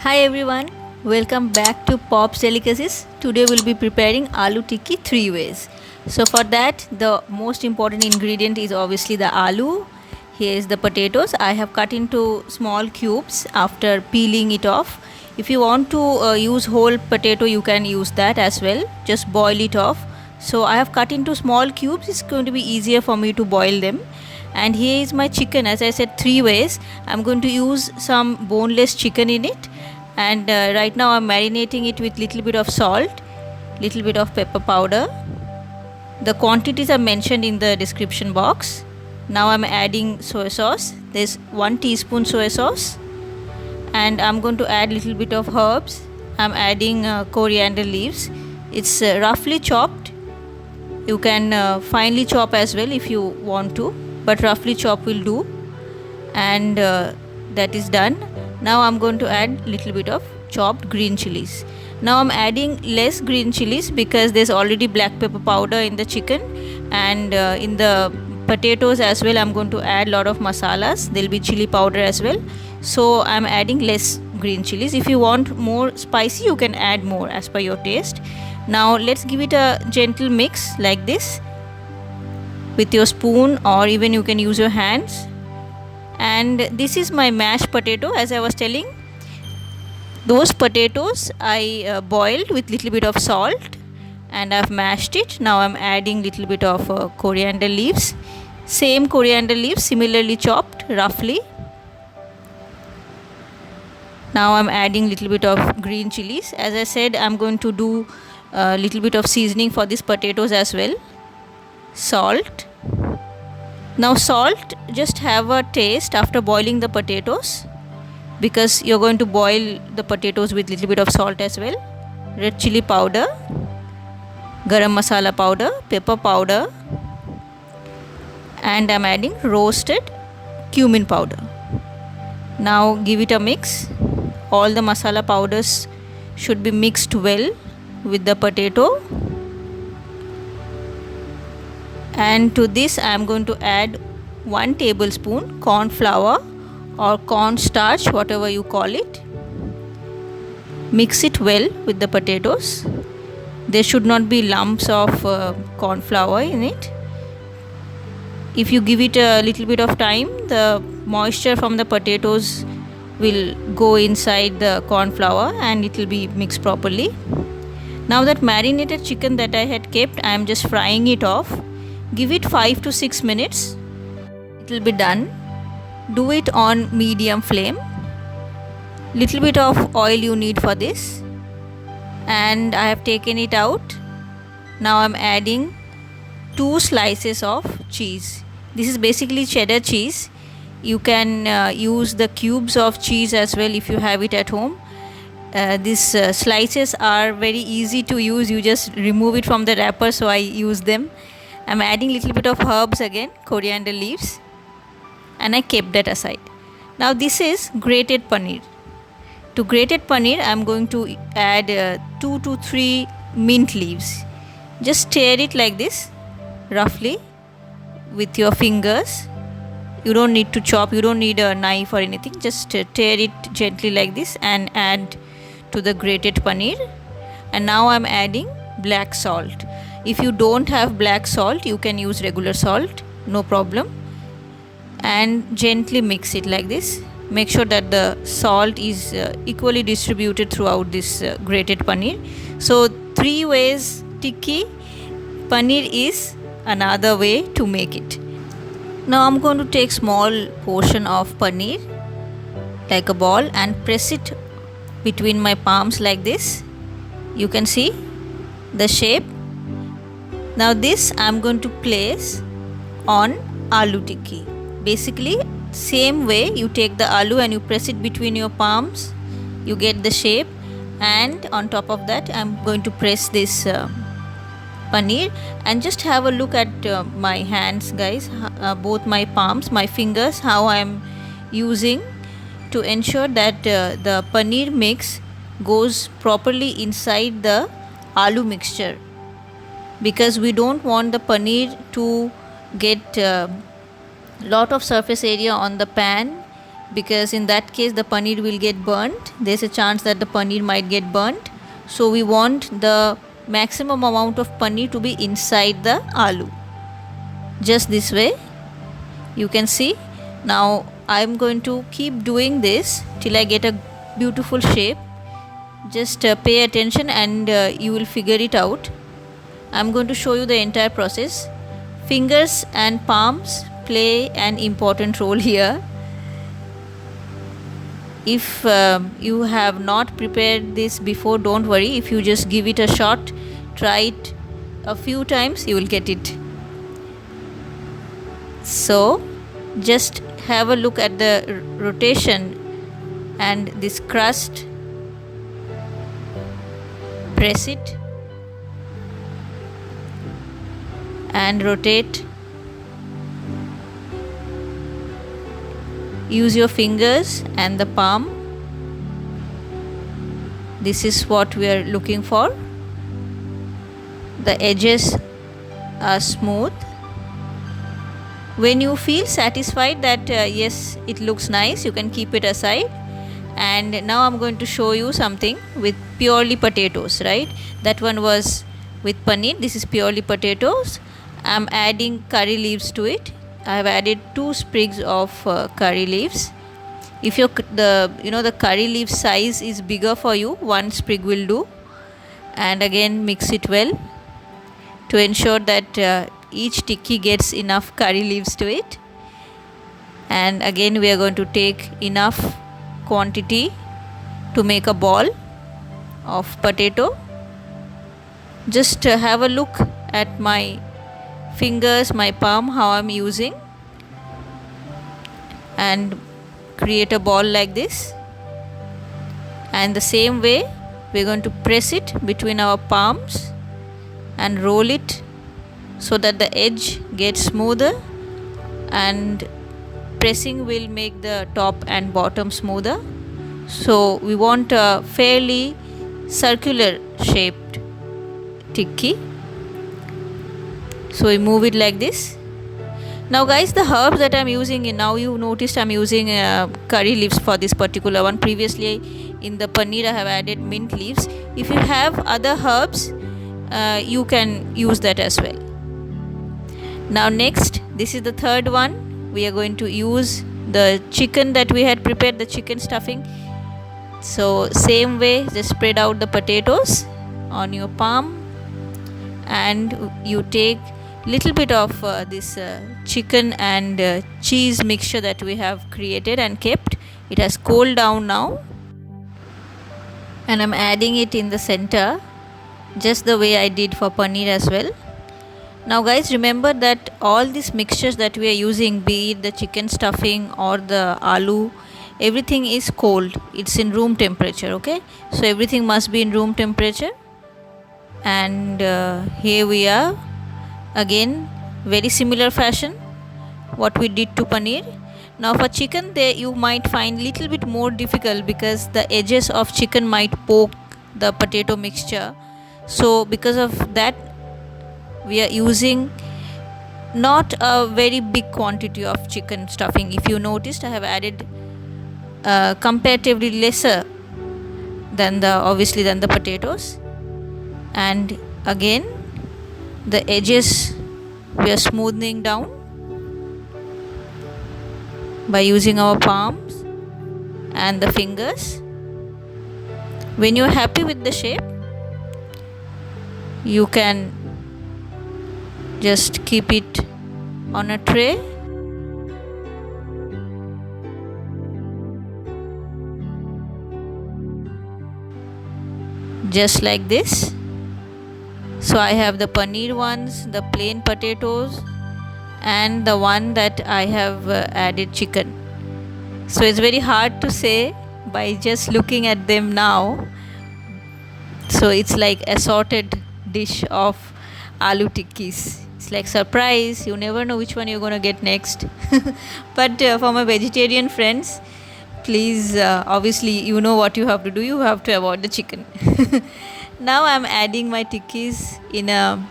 Hi everyone, welcome back to Pop's Delicacies. Today we'll be preparing aloo tikki three ways. So for that, the most important ingredient is obviously the aloo. Here is the potatoes. I have cut into small cubes after peeling it off. If you want to use whole potato, you can use that as well. Just boil it off. So I have cut into small cubes. It's going to be easier for me to boil them. And here is my chicken. As I said, three ways. I'm going to use some boneless chicken in it, and right now I'm marinating it with little bit of salt, little bit of pepper powder. The quantities are mentioned in the description box. Now I'm adding soy sauce. There's 1 teaspoon soy sauce, and I'm going to add little bit of herbs. I'm adding coriander leaves. It's roughly chopped. You can finely chop as well if you want to, but roughly chop will do. And that is done. Now I'm going to add little bit of chopped green chilies. Now I'm adding less green chilies because there's already black pepper powder in the chicken, and in the potatoes as well I'm going to add lot of masalas. There'll be chili powder as well, so I'm adding less green chilies. If you want more spicy, you can add more as per your taste. Now let's give it a gentle mix like this with your spoon, or even you can use your hands. And this is my mashed potato. As I was telling, those potatoes I boiled with little bit of salt, and I've mashed it. Now I'm adding little bit of coriander leaves, same coriander leaves similarly chopped roughly. Now I'm adding little bit of green chilies. As I said, I'm going to do a little bit of seasoning for these potatoes as well. Salt. Now salt, just have a taste after boiling the potatoes, because you're going to boil the potatoes with little bit of salt as well. Red chili powder, garam masala powder, pepper powder, and I'm adding roasted cumin powder. Now give it a mix. All the masala powders should be mixed well with the potato. And to this I am going to add 1 tablespoon corn flour or corn starch, whatever you call it. Mix it well with the potatoes. There should not be lumps of corn flour in it. If you give it a little bit of time, the moisture from the potatoes will go inside the corn flour and it will be mixed properly. Now that marinated chicken that I had kept, I am just frying it off. Give it 5 to 6 minutes. It will be done. Do it on medium flame. Little bit of oil you need for this. And I have taken it out. Now I am adding 2 slices of cheese. This is basically cheddar cheese. You can use the cubes of cheese as well if you have it at home. These slices are very easy to use. You just remove it from the wrapper, so I use them. I'm adding little bit of herbs again, coriander leaves, and I kept that aside. Now this is grated paneer. To grated paneer, I'm going to add 2 to 3 mint leaves. Just tear it like this, roughly, with your fingers. You don't need to chop, you don't need a knife or anything. Just tear it gently like this and add to the grated paneer. And now I'm adding black salt. If you don't have black salt, you can use regular salt, no problem. And gently mix it like this. Make sure that the salt is equally distributed throughout this grated paneer. So 3 ways tikki paneer is another way to make it. Now I'm going to take small portion of paneer like a ball and press it between my palms like this. You can see the shape. Now this I am going to place on aloo tikki. Basically same way, you take the aloo and you press it between your palms, you get the shape, and on top of that I am going to press this paneer. And just have a look at my hands, guys, both my palms, my fingers, how I am using to ensure that the paneer mix goes properly inside the aloo mixture, because we don't want the paneer to get lot of surface area on the pan. because in that case the paneer will get burnt. There's a chance that the paneer might get burnt. So we want the maximum amount of paneer to be inside the aloo. Just this way. You can see. Now I'm going to keep doing this till I get a beautiful shape. Just pay attention and you will figure it out. I'm going to show you the entire process. Fingers and palms play an important role here. If you have not prepared this before, don't worry. If you just give it a shot, try it a few times, you will get it. So just have a look at the rotation and this crust. Press it and rotate. Use your fingers and the palm. This is what we are looking for. The edges are smooth. When you feel satisfied that yes, it looks nice, you can keep it aside. And now I'm going to show you something with purely potatoes, right? That one was with paneer. This is purely potatoes. I'm adding curry leaves to it. I have added 2 sprigs of curry leaves. If the curry leaf size is bigger for you, 1 sprig will do. And again mix it well to ensure that each tikki gets enough curry leaves to it. And again we are going to take enough quantity to make a ball of potato. Just have a look at my fingers, my palm, how I'm using, and create a ball like this. And the same way we're going to press it between our palms and roll it so that the edge gets smoother, and pressing will make the top and bottom smoother. So we want a fairly circular shaped tikki. So we move it like this. Now guys, the herbs that I'm using, now you noticed I'm using curry leaves for this particular one. Previously in the paneer I have added mint leaves. If you have other herbs, you can use that as well. Now next, this is the third one. We are going to use the chicken that we had prepared, the chicken stuffing. So same way, just spread out the potatoes on your palm, and you take little bit of this chicken and cheese mixture that we have created and kept. It has cooled down now, and I'm adding it in the center, just the way I did for paneer as well. Now guys, remember that all these mixtures that we are using, be it the chicken stuffing or the aloo, everything is cold. It's in room temperature, okay? So everything must be in room temperature. And here we are again, very similar fashion what we did to paneer. Now for chicken, there you might find little bit more difficult because the edges of chicken might poke the potato mixture. So because of that, we are using not a very big quantity of chicken stuffing. If you noticed, I have added comparatively lesser than the potatoes. And again the edges we are smoothing down by using our palms and the fingers. When you are happy with the shape, you can just keep it on a tray. Just like this. So I have the paneer ones, the plain potatoes, and the one that I have added chicken. So it's very hard to say by just looking at them now. So it's like assorted dish of aloo tikkis. It's like surprise, you never know which one you're gonna get next. But for my vegetarian friends, please, obviously you know what you have to do. You have to avoid the chicken. Now I'm adding my tikkis in a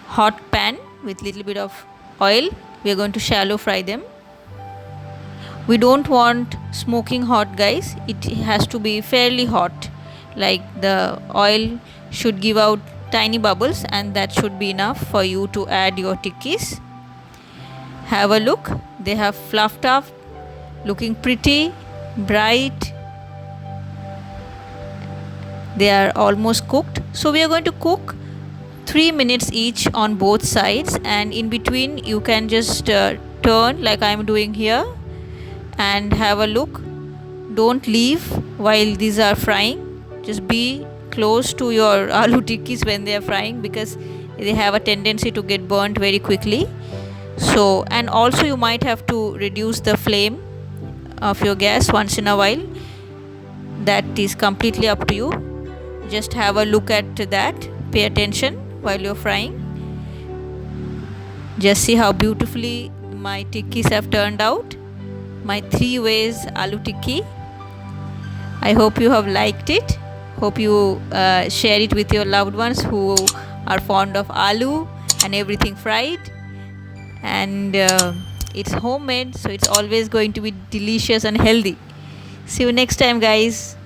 hot pan with little bit of oil. We are going to shallow fry them. We don't want smoking hot, guys. It has to be fairly hot, like the oil should give out tiny bubbles, and that should be enough for you to add your tikkis. Have a look, they have fluffed up, looking pretty bright. They are almost cooked. So we are going to cook 3 minutes each on both sides, and in between you can just turn like I am doing here and have a look. Don't leave while these are frying. Just be close to your aloo tikkis when they are frying, because they have a tendency to get burnt very quickly. So, and also you might have to reduce the flame of your gas once in a while. That is completely up to you. Just have a look at that, pay attention while you're frying. Just see how beautifully my tikkis have turned out, my 3 ways aloo tikki. I hope you have liked it. Hope you share it with your loved ones who are fond of aloo and everything fried. And it's homemade, so it's always going to be delicious and healthy. See you next time, guys.